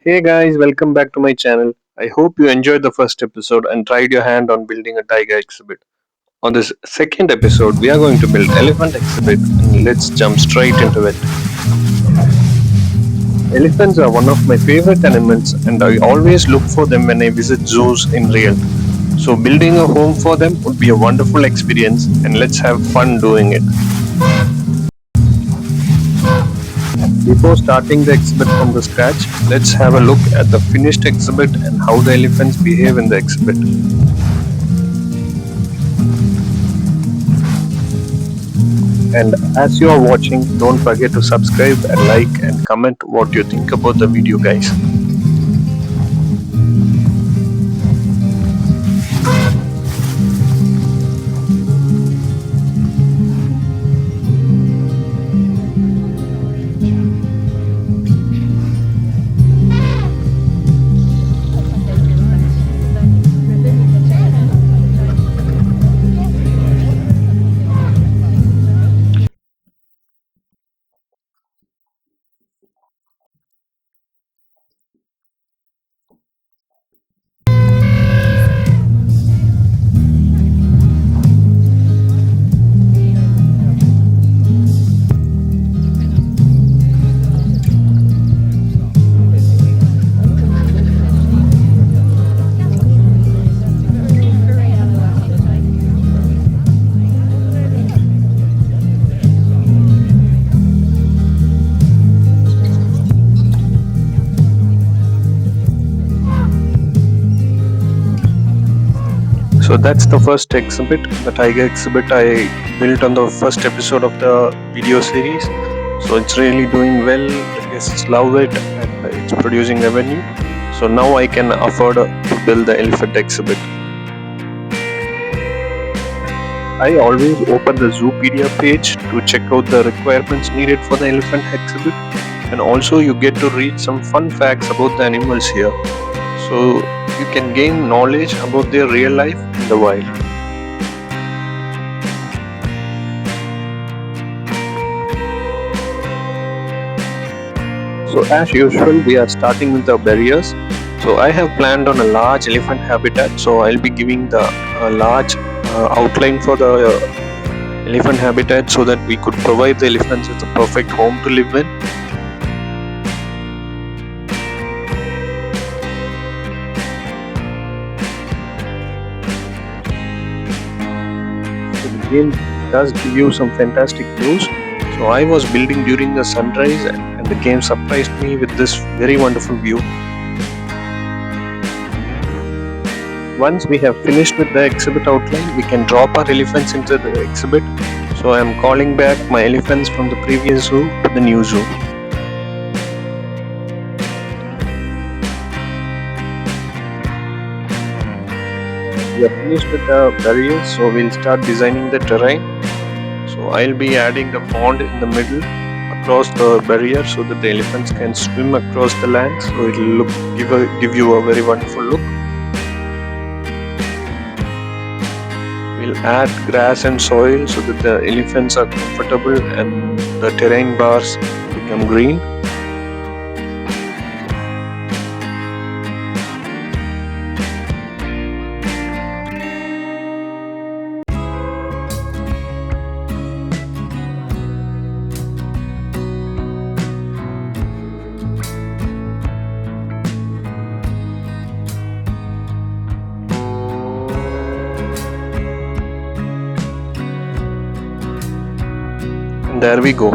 Hey guys, welcome back to my channel. I hope you enjoyed the first episode and tried your hand on building a tiger exhibit. On this second episode, we are going to build elephant exhibit and let's jump straight into it. Elephants are one of my favorite animals and I always look for them when I visit zoos in real. So building a home for them would be a wonderful experience and let's have fun doing it. Before starting the exhibit from the scratch, let's have a look at the finished exhibit and how the elephants behave in the exhibit. And as you are watching, don't forget to subscribe and like and comment what you think about the video, guys. So that's the first exhibit, the tiger exhibit I built on the first episode of the video series. So it's really doing well, the guests love it and it's producing revenue. So now I can afford to build the elephant exhibit. I always open the Zoopedia page to check out the requirements needed for the elephant exhibit, and also you get to read some fun facts about the animals here. So you can gain knowledge about their real life in the wild. So as usual, we are starting with the barriers. So I have planned on a large elephant habitat. So I'll be giving the large outline for the elephant habitat so that we could provide the elephants with a perfect home to live in. The game does give you some fantastic views. So I was building during the sunrise and the game surprised me with this very wonderful view. Once we have finished with the exhibit outline, we can drop our elephants into the exhibit. So I am calling back my elephants from the previous zoo to the new zoo. We are finished with the barriers, so we'll start designing the terrain. So I'll be adding the pond in the middle across the barrier so that the elephants can swim across the land. So it'll give you a very wonderful look. We'll add grass and soil so that the elephants are comfortable and the terrain bars become green. And there we go.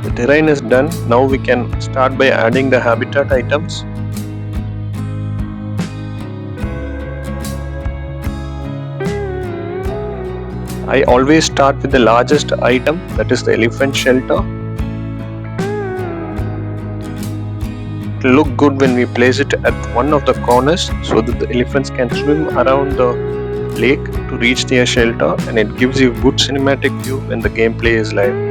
The terrain is done. Now we can start by adding the habitat items. I always start with the largest item, that is the elephant shelter. It will look good when we place it at one of the corners so that the elephants can swim around the lake to reach their shelter, and it gives you good cinematic view when the gameplay is live.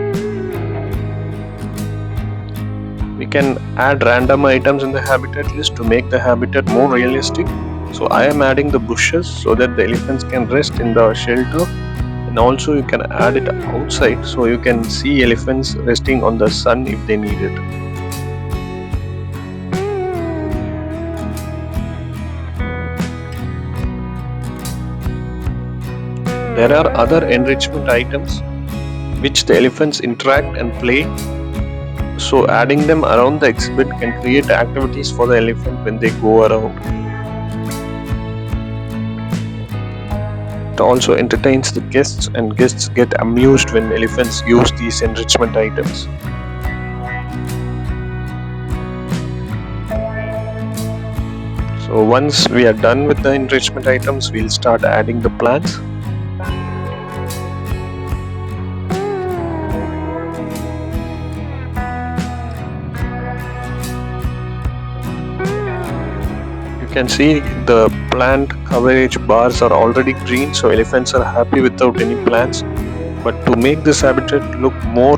We can add random items in the habitat list to make the habitat more realistic. So I am adding the bushes so that the elephants can rest in the shelter, and also you can add it outside so you can see elephants resting on the sun if they need it. There are other enrichment items which the elephants interact and play. So adding them around the exhibit can create activities for the elephant when they go around. It also entertains the guests, and guests get amused when elephants use these enrichment items. So once we are done with the enrichment items, we'll start adding the plants. You can see the plant coverage bars are already green, so elephants are happy without any plants. But to make this habitat look more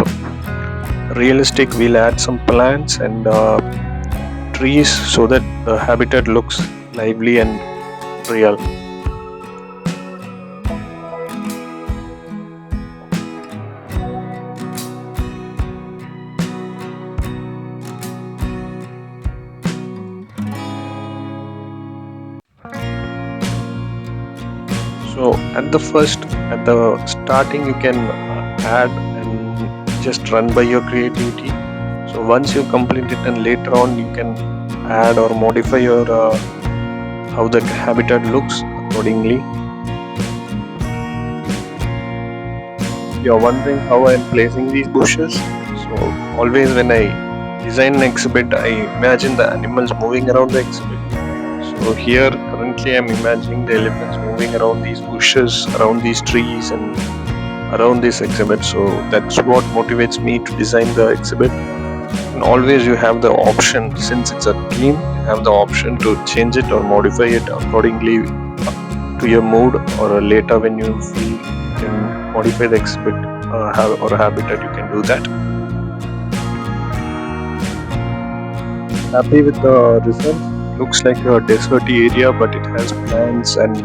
realistic, we'll add some plants and trees so that the habitat looks lively and real. So at the starting you can add and just run by your creativity. So once you complete it, and later on you can add or modify your how the habitat looks accordingly. You're wondering how I'm placing these bushes. So always when I design an exhibit, I imagine the animals moving around the exhibit. So here currently I'm imagining the elephants moving around these bushes, around these trees and around this exhibit. So that's what motivates me to design the exhibit. And always you have the option, since it's a theme, you have the option to change it or modify it accordingly to your mood, or later when you feel you can modify the exhibit or habitat, you can do that. Happy with the result? Looks like a deserty area, but it has plants and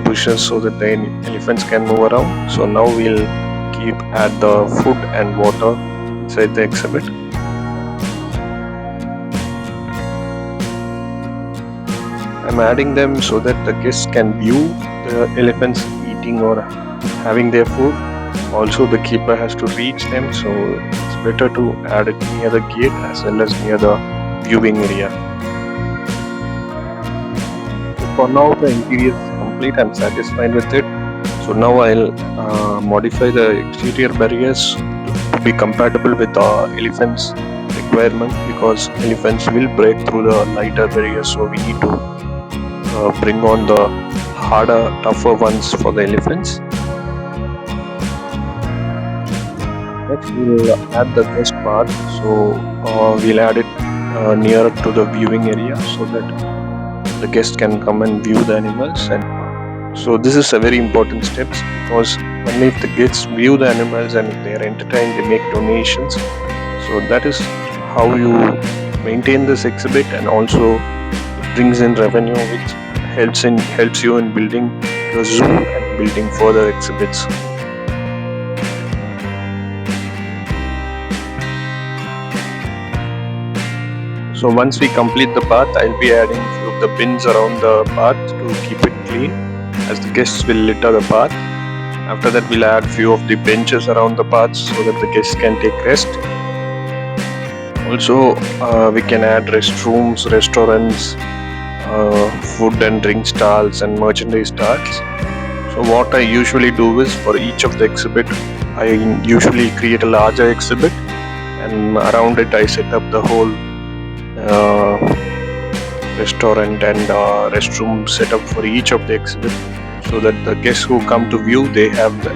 bushes so that the elephants can move around. So now we'll add the food and water inside the exhibit. I'm adding them so that the guests can view the elephants eating or having their food. Also the keeper has to reach them, so it's better to add it near the gate as well as near the viewing area. For now the interior is complete. I'm satisfied with it. So now I'll modify the exterior barriers to be compatible with the elephants requirement, because elephants will break through the lighter barriers, so we need to bring on the harder, tougher ones for the elephants. Next we'll add the guest path. So we'll add it nearer to the viewing area so that the guest can come and view the animals. And so this is a very important step, because only if the guests view the animals and if they are entertained, they make donations. So that is how you maintain this exhibit, and also it brings in revenue, which helps you in building your zoo and building further exhibits. So once we complete the path, I'll be adding a few of the bins around the path to keep it clean, as the guests will litter the path. After that we'll add few of the benches around the path so that the guests can take rest. Also we can add restrooms, restaurants, food and drink stalls and merchandise stalls. So what I usually do is, for each of the exhibit, I usually create a larger exhibit, and around it I set up the whole restaurant and restroom setup for each of the exhibit, so that the guests who come to view, they have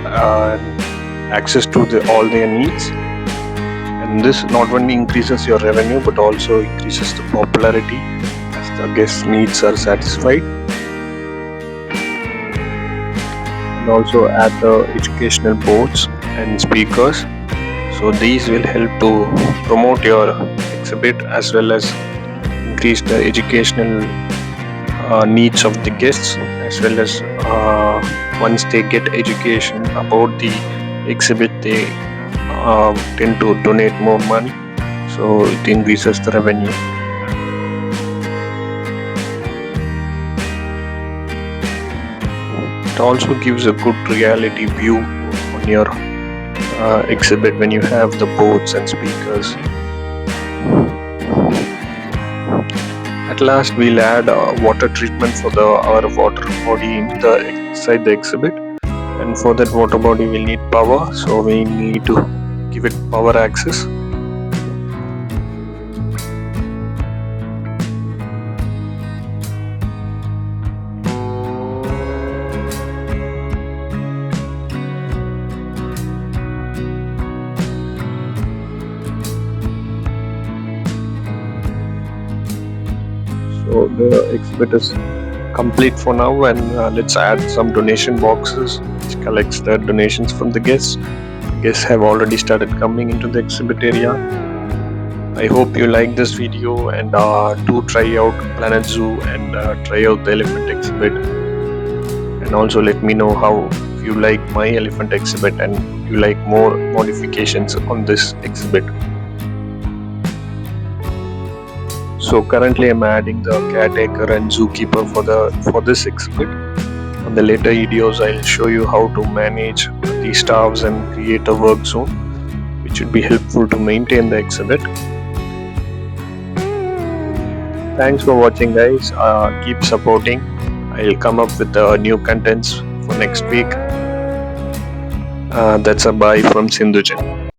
access to all their needs. And this not only increases your revenue but also increases the popularity as the guests' needs are satisfied. And also add the educational boards and speakers. So these will help to promote your exhibit as well as increase the educational needs of the guests, as well as once they get education about the exhibit, they tend to donate more money, so it increases the revenue. it also gives a good reality view on your exhibit when you have the boards and speakers. At last, we'll add water treatment for our water body inside the exhibit, and for that water body we'll need power, so we need to give it power access. So the exhibit is complete for now, and let's add some donation boxes which collects the donations from the guests. Guests have already started coming into the exhibit area. I hope you like this video, and do try out planetzoo and try out the elephant exhibit, and also let me know how you like my elephant exhibit and you like more modifications on this exhibit. So currently I'm adding the caretaker and zookeeper for this exhibit. On the later videos I'll show you how to manage the staffs and create a work zone, which would be helpful to maintain the exhibit. Thanks for watching, guys. Keep supporting. I'll come up with new contents for next week. That's a bye from Sindhujan.